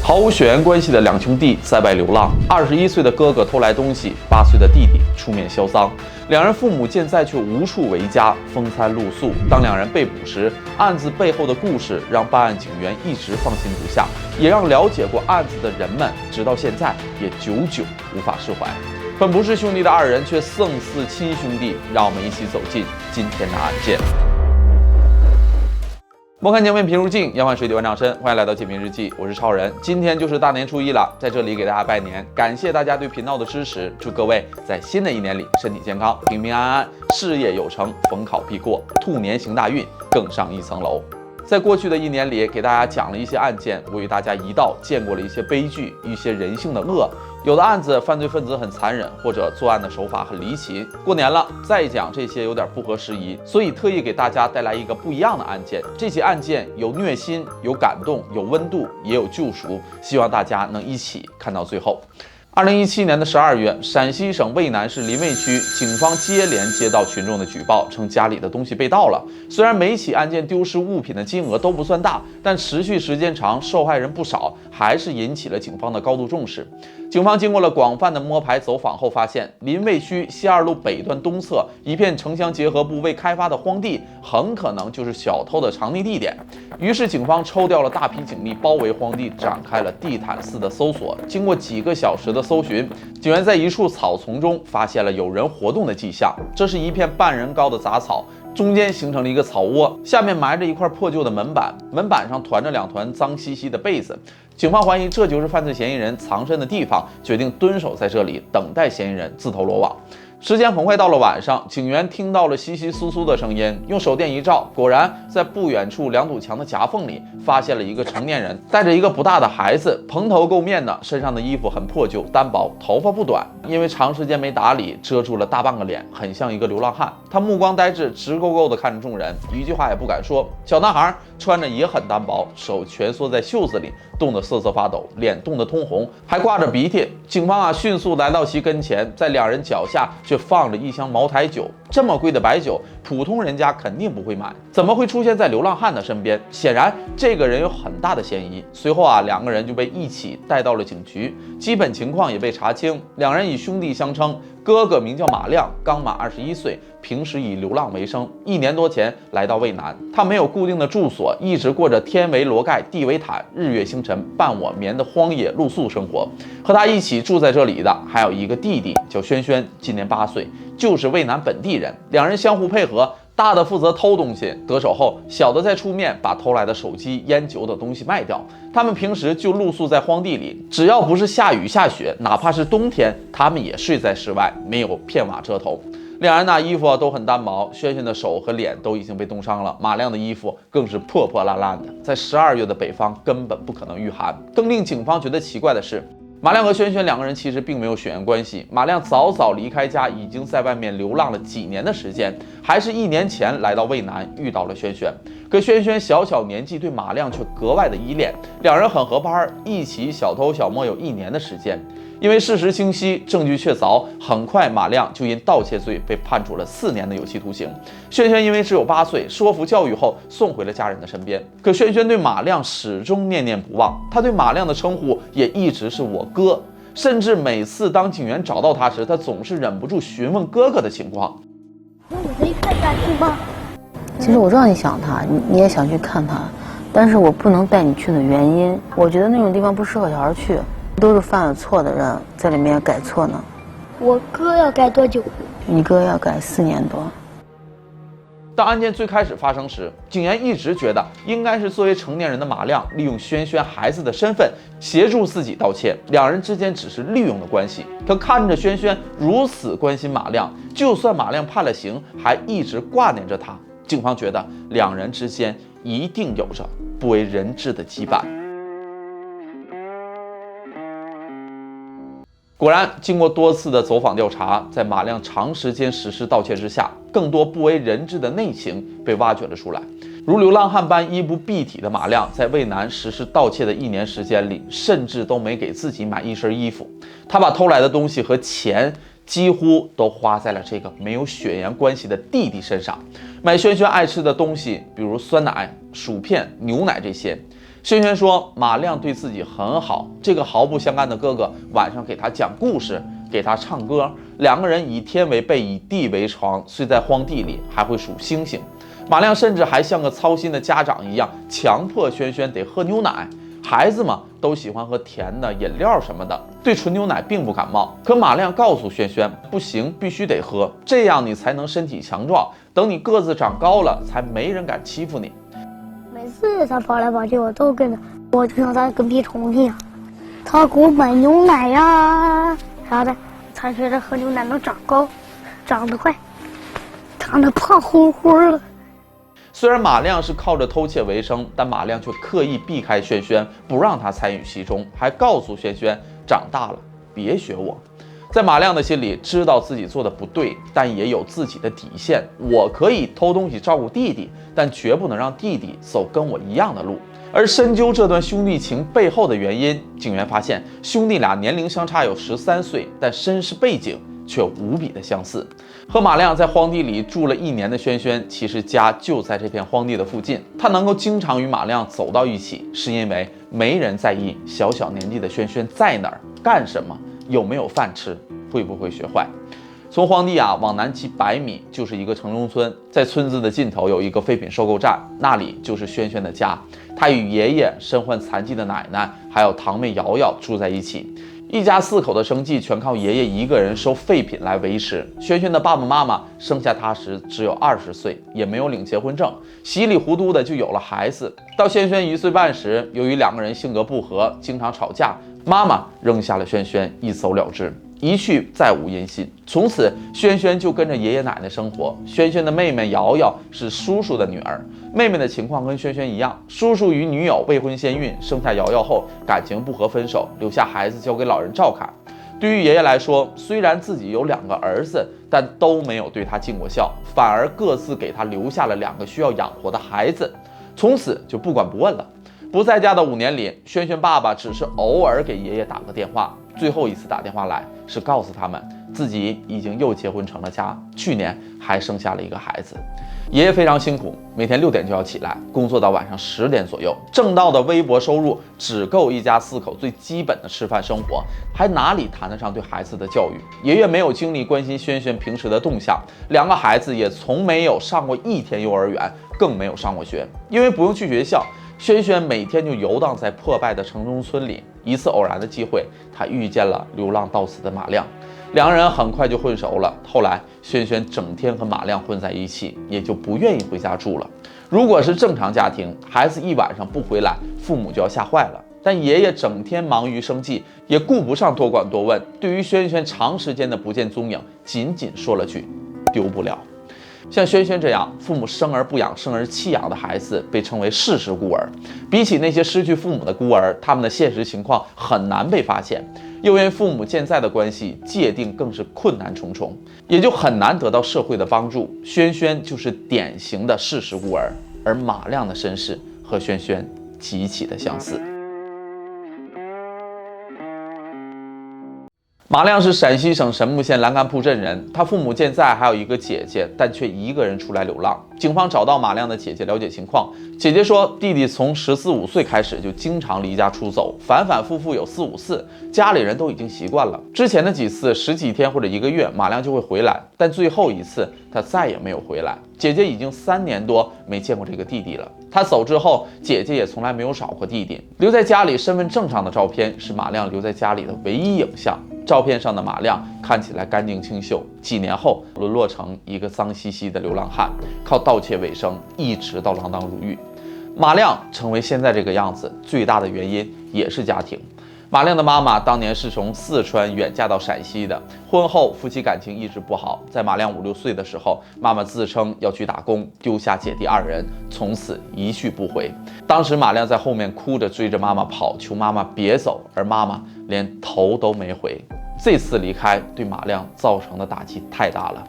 毫无血缘关系的两兄弟在外流浪，21岁的哥哥偷来东西，8岁的弟弟出面销赃。两人父母健在，却无处为家，风餐露宿。当两人被捕时，案子背后的故事让办案警员一直放心不下，也让了解过案子的人们直到现在也久久无法释怀。本不是兄弟的二人，却胜似亲兄弟。让我们一起走进今天的案件。莫看前面平如镜，要换水底万丈深。欢迎来到解密日记，我是超人。今天就是大年初一了，在这里给大家拜年，感谢大家对频道的支持。祝各位在新的一年里身体健康，平平安安，事业有成，逢考必过，兔年行大运，更上一层楼。在过去的一年里，给大家讲了一些案件，我与大家一道见过了一些悲剧，一些人性的恶。有的案子犯罪分子很残忍，或者作案的手法很离奇。过年了，再讲这些有点不合时宜，所以特意给大家带来一个不一样的案件。这起案件有虐心，有感动，有温度，也有救赎，希望大家能一起看到最后。2017年12月，陕西省渭南市临渭区警方接连接到群众的举报，称家里的东西被盗了。虽然每起案件丢失物品的金额都不算大，但持续时间长，受害人不少，还是引起了警方的高度重视。警方经过了广泛的摸排走访后，发现临渭区西二路北段东侧一片城乡结合部未开发的荒地，很可能就是小偷的藏匿地点。于是警方抽调了大批警力，包围荒地，展开了地毯式的搜索。经过几个小时的搜寻，警员在一处草丛中发现了有人活动的迹象。这是一片半人高的杂草，中间形成了一个草窝，下面埋着一块破旧的门板，门板上团着2团脏兮兮的被子。警方怀疑这就是犯罪嫌疑人藏身的地方，决定蹲守在这里，等待嫌疑人自投罗网。时间很快到了晚上，警员听到了窸窸窣窣的声音，用手电一照，果然在不远处2堵墙的夹缝里发现了一个成年人，带着一个不大的孩子，蓬头垢面的，身上的衣服很破旧单薄，头发不短，因为长时间没打理，遮住了大半个脸，很像一个流浪汉。他目光呆滞，直勾勾地看着众人，一句话也不敢说。小男孩穿着也很单薄，手蜷缩在袖子里，冻得瑟瑟发抖，脸冻得通红，还挂着鼻涕。警方迅速来到其跟前，在2人脚下却放着一箱茅台酒。这么贵的白酒，普通人家肯定不会买，怎么会出现在流浪汉的身边？显然这个人有很大的嫌疑。随后2个人就被一起带到了警局，基本情况也被查清。2人以兄弟相称，哥哥名叫马亮，刚满21岁，平时以流浪为生。1年多前来到渭南，他没有固定的住所，一直过着天为罗盖地为毯，日月星辰伴我眠的荒野露宿生活。和他一起住在这里的还有一个弟弟，叫轩轩，今年8岁，就是渭南本地人。2人相互配合，大的负责偷东西，得手后小的再出面把偷来的手机、烟酒等东西卖掉。他们平时就露宿在荒地里，只要不是下雨下雪，哪怕是冬天，他们也睡在室外，没有片瓦遮头。2人的衣服都很单薄，轩轩的手和脸都已经被冻伤了，马亮的衣服更是破破烂烂的，在12月的北方根本不可能御寒。更令警方觉得奇怪的是，马亮和轩轩2个人其实并没有血缘关系。马亮早早离开家，已经在外面流浪了几年的时间，还是1年前来到渭南遇到了轩轩。可轩轩小年纪，对马亮却格外的依恋，2人很合拍，一起小偷小摸有1年的时间。因为事实清晰，证据确凿，很快马亮就因盗窃罪被判处了4年的有期徒刑。轩轩因为只有8岁，说服教育后送回了家人的身边。可轩轩对马亮始终念念不忘，他对马亮的称呼也一直是我哥，甚至每次当警员找到他时，他总是忍不住询问哥哥的情况。我可以看下去吗？其实我知道你想他，你也想去看他，但是我不能带你去的原因，我觉得那种地方不适合小孩去，都是犯了错的人在里面改错呢。我哥要改多久？你哥要改4年多。当案件最开始发生时，警员一直觉得应该是作为成年人的马亮利用轩轩孩子的身份协助自己盗窃，2人之间只是利用的关系。可看着轩轩如此关心马亮，就算马亮判了刑，还一直挂念着他，警方觉得2人之间一定有着不为人知的羁绊。果然，经过多次的走访调查，在马亮长时间实施盗窃之下，更多不为人知的内情被挖掘了出来。如流浪汉般衣不蔽体的马亮，在渭南实施盗窃的1年时间里，甚至都没给自己买一身衣服。他把偷来的东西和钱几乎都花在了这个没有血缘关系的弟弟身上，买轩轩爱吃的东西，比如酸奶、薯片、牛奶这些。轩轩说马亮对自己很好，这个毫不相干的哥哥晚上给他讲故事，给他唱歌，两个人以天为被，以地为床，睡在荒地里，还会数星星。马亮甚至还像个操心的家长一样，强迫轩轩得喝牛奶。孩子嘛，都喜欢喝甜的饮料什么的，对纯牛奶并不感冒。可马亮告诉轩轩，不行，必须得喝，这样你才能身体强壮，等你个子长高了，才没人敢欺负你。每次他跑来跑去，我都跟着，我就像他跟屁虫一样。他给我买牛奶呀啥的，他觉得喝牛奶能长高，长得快，长得胖乎乎了。虽然马亮是靠着偷窃为生，但马亮却刻意避开轩轩，不让他参与其中，还告诉轩轩长大了别学我。在马亮的心里，知道自己做的不对，但也有自己的底线。我可以偷东西照顾弟弟，但绝不能让弟弟走跟我一样的路。而深究这段兄弟情背后的原因，警员发现兄弟俩年龄相差有13岁，但身世背景却无比的相似。和马亮在荒地里住了1年的轩轩，其实家就在这片荒地的附近。他能够经常与马亮走到一起，是因为没人在意小小年纪的轩轩在哪儿、干什么、有没有饭吃、会不会学坏。从荒地往南几百米就是一个城中村，在村子的尽头有一个废品收购站，那里就是轩轩的家。他与爷爷、身患残疾的奶奶还有堂妹瑶瑶住在一起。一家4口的生计全靠爷爷一个人收废品来维持。轩轩的爸爸妈妈生下他时只有20岁，也没有领结婚证，稀里糊涂的就有了孩子。到轩轩1岁半时，由于2个人性格不合，经常吵架，妈妈扔下了轩轩，一走了之。一去再无音信，从此轩轩就跟着爷爷奶奶生活。轩轩的妹妹瑶瑶是叔叔的女儿，妹妹的情况跟轩轩一样，叔叔与女友未婚先孕，生下瑶瑶后感情不和分手，留下孩子交给老人照看。对于爷爷来说，虽然自己有2个儿子，但都没有对他尽过孝，反而各自给他留下了2个需要养活的孩子，从此就不管不问了。不在家的5年里，轩轩爸爸只是偶尔给爷爷打个电话，最后一次打电话来是告诉他们自己已经又结婚成了家，去年还生下了一个孩子。爷爷非常辛苦，每天6点就要起来，工作到晚上10点左右，挣到的微薄收入只够一家4口最基本的吃饭生活，还哪里谈得上对孩子的教育？爷爷没有精力关心轩轩平时的动向，2个孩子也从没有上过1天幼儿园，更没有上过学。因为不用去学校，轩轩每天就游荡在破败的城中村里。一次偶然的机会，他遇见了流浪到死的马亮，2人很快就混熟了。后来轩轩整天和马亮混在一起，也就不愿意回家住了。如果是正常家庭，孩子一晚上不回来，父母就要吓坏了。但爷爷整天忙于生计，也顾不上多管多问，对于轩轩长时间的不见踪影，仅仅说了句丢不了。像轩轩这样父母生而不养、生而弃养的孩子，被称为事实孤儿。比起那些失去父母的孤儿，他们的现实情况很难被发现，又因父母健在的关系，界定更是困难重重，也就很难得到社会的帮助。轩轩就是典型的事实孤儿，而马亮的身世和轩轩极其的相似。马亮是陕西省神木县栏杆铺镇人，他父母健在，还有一个姐姐，但却一个人出来流浪。警方找到马亮的姐姐了解情况，姐姐说弟弟从14、15岁开始就经常离家出走，反反复复有4、5次，家里人都已经习惯了。之前的几次10几天或者1个月，马亮就会回来，但最后一次他再也没有回来。姐姐已经3年多没见过这个弟弟了。他走之后，姐姐也从来没有找过弟弟。留在家里身份证上的照片是马亮留在家里的唯一影像。照片上的马亮看起来干净清秀，几年后沦落成一个脏兮兮的流浪汉，靠盗窃为生，一直到锒铛入狱。马亮成为现在这个样子，最大的原因也是家庭。马亮的妈妈当年是从四川远嫁到陕西的，婚后夫妻感情一直不好。在马亮5、6岁的时候，妈妈自称要去打工，丢下姐弟2人，从此一去不回。当时马亮在后面哭着追着妈妈跑，求妈妈别走，而妈妈连头都没回。这次离开对马亮造成的打击太大了。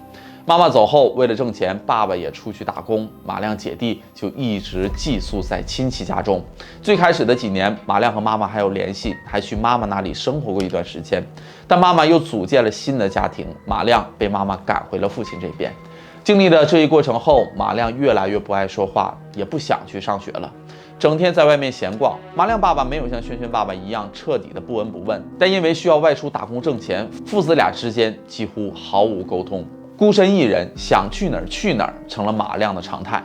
妈妈走后，为了挣钱，爸爸也出去打工，马亮姐弟就一直寄宿在亲戚家中。最开始的几年，马亮和妈妈还有联系，还去妈妈那里生活过一段时间。但妈妈又组建了新的家庭，马亮被妈妈赶回了父亲这边。经历了这一过程后，马亮越来越不爱说话，也不想去上学了。整天在外面闲逛。马亮爸爸没有像轩轩爸爸一样彻底的不闻不问，但因为需要外出打工挣钱，父子俩之间几乎毫无沟通，孤身一人想去哪儿去哪儿成了马亮的常态。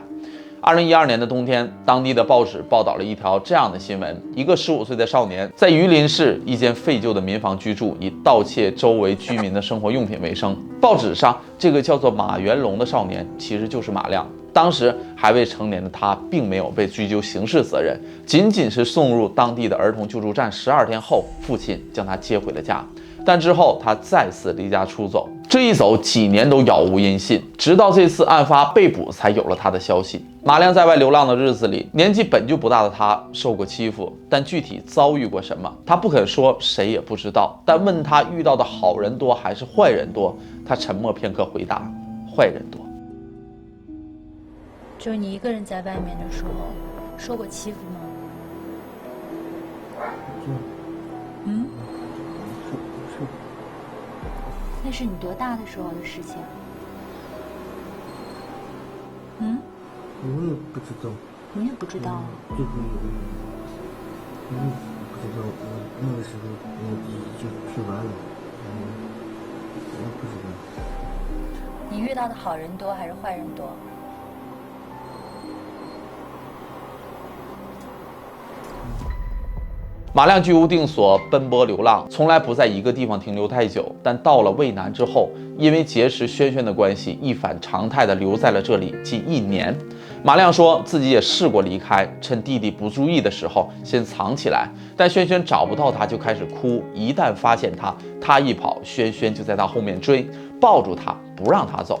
2012年的冬天，当地的报纸报道了一条这样的新闻：一个15岁的少年在榆林市一间废旧的民房居住，以盗窃周围居民的生活用品为生。报纸上这个叫做马元龙的少年其实就是马亮。当时还未成年的他，并没有被追究刑事责任，仅仅是送入当地的儿童救助站。12天后，父亲将他接回了家。但之后他再次离家出走，这一走几年都杳无音信，直到这次案发被捕，才有了他的消息。马亮在外流浪的日子里，年纪本就不大的他受过欺负，但具体遭遇过什么，他不肯说，谁也不知道。但问他遇到的好人多还是坏人多，他沉默片刻回答：坏人多。就是你一个人在外面的时候，受过欺负吗？嗯？那是你多大的时候的事情？嗯？我也不知道。你也不知道。这个我也不知道，我那个时候我就去玩了，我不知道。你遇到的好人多还是坏人多？马亮居无定所，奔波流浪，从来不在一个地方停留太久。但到了渭南之后，因为结识轩轩的关系，一反常态地留在了这里近1年。马亮说自己也试过离开，趁弟弟不注意的时候先藏起来，但轩轩找不到他就开始哭，一旦发现他一跑，轩轩就在他后面追，抱住他不让他走。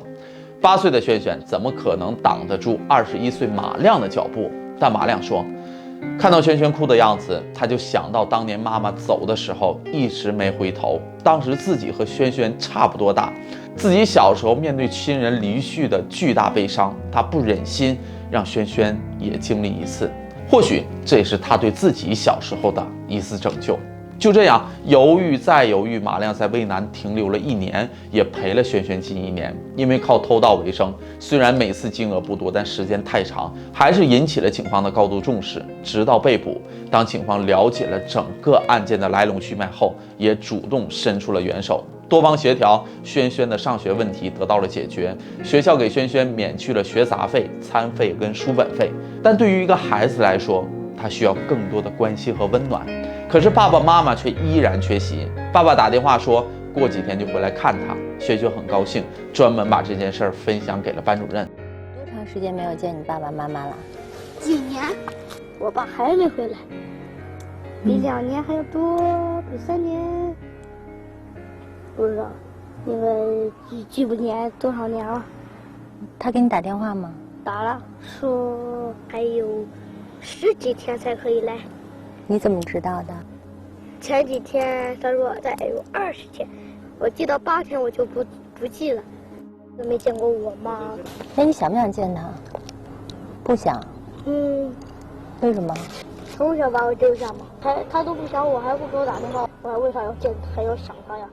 8岁的轩轩怎么可能挡得住21岁马亮的脚步？但马亮说，看到轩轩哭的样子，他就想到当年妈妈走的时候一直没回头，当时自己和轩轩差不多大，自己小时候面对亲人离去的巨大悲伤，他不忍心让轩轩也经历一次，或许这也是他对自己小时候的一丝拯救。就这样犹豫再犹豫，马亮在渭南停留了1年，也陪了轩轩近1年。因为靠偷盗为生，虽然每次金额不多，但时间太长，还是引起了警方的高度重视。直到被捕，当警方了解了整个案件的来龙去脉后，也主动伸出了援手。多方协调，轩轩的上学问题得到了解决，学校给轩轩免去了学杂费、餐费跟书本费。但对于一个孩子来说，他需要更多的关心和温暖。可是爸爸妈妈却依然缺席。爸爸打电话说过几天就回来看他，轩轩很高兴，专门把这件事分享给了班主任。多长时间没有见你爸爸妈妈了？几年，我爸还没回来，比2年还要多，比3年，不知道，因为记不年多少年了。他给你打电话吗？打了，说还有10几天才可以来。你怎么知道的？前几天他说再有20天，我记到8天我就不记了。都没见过我妈。那你想不想见他？不想。为什么？从小把我丢下嘛，他都不想我，还不给我打电话，我还为啥要见还要想他呀？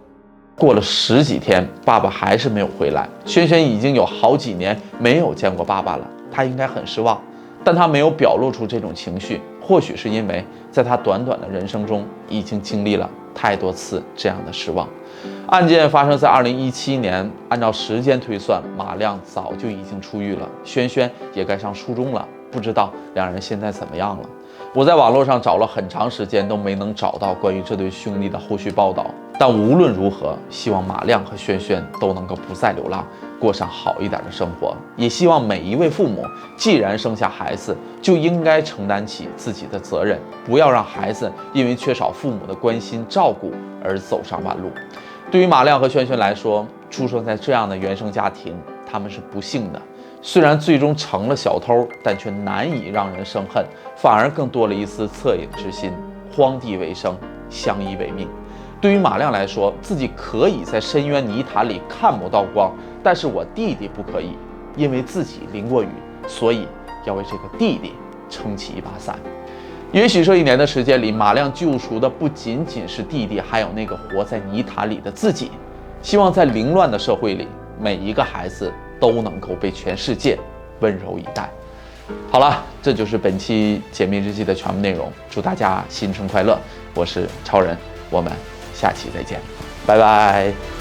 过了10几天，爸爸还是没有回来。轩轩已经有好几年没有见过爸爸了，他应该很失望，但他没有表露出这种情绪，或许是因为在他短短的人生中已经经历了太多次这样的失望。案件发生在2017年，按照时间推算，马亮早就已经出狱了，轩轩也该上初中了，不知道两人现在怎么样了。我在网络上找了很长时间都没能找到关于这对兄弟的后续报道，但无论如何，希望马亮和轩轩都能够不再流浪，过上好一点的生活。也希望每一位父母，既然生下孩子，就应该承担起自己的责任，不要让孩子因为缺少父母的关心照顾而走上弯路。对于马亮和轩轩来说，出生在这样的原生家庭，他们是不幸的。虽然最终成了小偷，但却难以让人生恨，反而更多了一丝恻隐之心。荒地为生，相依为命。对于马亮来说，自己可以在深渊泥潭里看不到光，但是我弟弟不可以，因为自己淋过雨，所以要为这个弟弟撑起一把伞。也许这1年的时间里，马亮救赎的不仅仅是弟弟，还有那个活在泥潭里的自己。希望在凌乱的社会里，每一个孩子都能够被全世界温柔以待。好了，这就是本期解密日记的全部内容。祝大家新春快乐！我是超人，我们下期再见，拜拜。